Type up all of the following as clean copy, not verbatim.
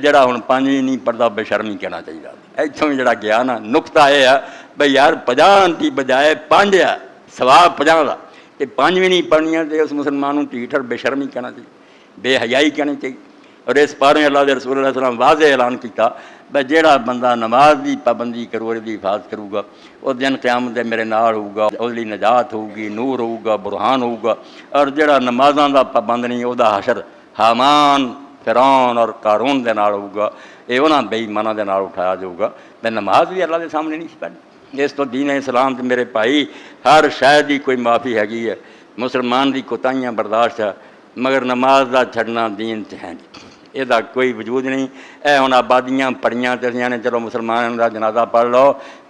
ਜਿਹੜਾ ਹੁਣ ਪੰਜਵੀਂ ਨਹੀਂ ਪੜ੍ਹਦਾ ਬੇਸ਼ਰਮੀ ਕਹਿਣਾ ਚਾਹੀਦਾ। ਇੱਥੋਂ ਜਿਹੜਾ ਗਿਆ ਨਾ ਨੁਕਤਾ ਇਹ ਆ ਬਈ ਯਾਰ 50 ਦੀ ਬਜਾਏ 5 ਆ, ਸਵਾਬ 50 ਦਾ, ਤੇ 5 ਵੀ ਨਹੀਂ ਪੜ੍ਹਨੀਆਂ ਤੇ ਉਸ ਮੁਸਲਮਾਨ ਨੂੰ ਢੀਠ ਔਰ ਬੇਸ਼ਰਮੀ ਕਹਿਣਾ ਚਾਹੀਦਾ, ਬੇਹਯਾਈ ਕਹਿਣੀ ਚਾਹੀਦੀ। ਔਰ ਇਸ ਪਾਰੋਂ ਅੱਲਾਹ ਦੇ ਰਸੂਲ अलैहि सलाम वाज़े ऐलान किया बई ਜਿਹੜਾ ਬੰਦਾ नमाज की पाबंदी करू, इसकी हिफाजत करूगा, उस दिन क़यामत दे मेरे नाल होऊगा, उसकी निजात होगी, नूर होऊगा, बुरहान होऊगा। और ਜਿਹੜਾ नमाज़ां दा पाबंद नहीं ਉਹਦਾ हशर हामान फिरौन और कारून दे नाल होऊगा। ये उन्हां बेईमानां दे नाल उठाया जाऊगा। मैं नमाज भी अल्लाह के सामने नहीं पढ़नी। इस तो दीन इस्लाम ते मेरे भाई हर शायद ही कोई माफ़ी हैगी है। मुसलमान की कोताहियां बर्दाश्त है, मगर नमाज का छड़ना दीन च है नहीं, ਇਹਦਾ कोई वजूद नहीं। ਇਹ ਹੁਣ आबादियां पढ़ियां ते असीं ने चलो मुसलमान का जनाजा पढ़ लो,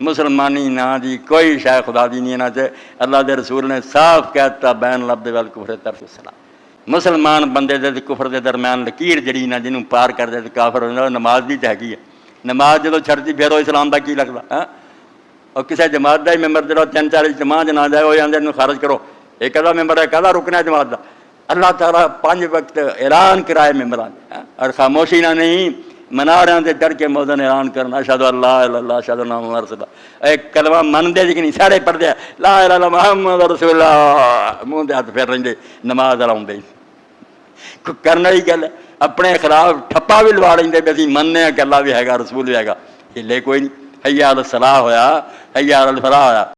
मुसलमानी नां दी कोई शै खुदा दी नहीं इन्हां च। अल्लाह के रसूल ने साफ कहता बैन लब्द वल कुफर तरफ सलाम। मुसलमान बंदे दे कुफर के दरम्यान लकीर जड़ी ना जिन्हों पार कर दे काफर हो जाता, नमाज की हैगी है। नमाज जो छड़ती फिर वो इस्लाम का की लगता है। और किसी जमात का ही मैंबर जो 3-4 इज्तमा च ना जाए वो आते खारज करो, एक कदा मैंबर है कदा रुकना जमात का। अल्लाह ताला 5 वक्त ऐलान कराए मैंबरान और खामोशी ना नहीं मनारियां से चढ़ के मौजन ऐलान करना अशहदु अल्ला इलाहा इल्लल्लाह अशहदु अन्ना मुहम्मद रसूलुल्लाह। एक कलमा मनते जी कि नहीं सारे पढ़ते ला इलाहा इल्लल्लाह मुहम्मद रसूलुल्लाह, मुँह के हथ फेर लेंगे, नमाज लाउंदे करने वाली गल। अपने खिलाफ ठप्पा भी लवा लेंगे भी असीं मनने कि अल्लाह भी हैगा रसूल भी हैगा, हिले कोई नहीं। हय्या अल सलाह होया, हय्या अल फलाह होया।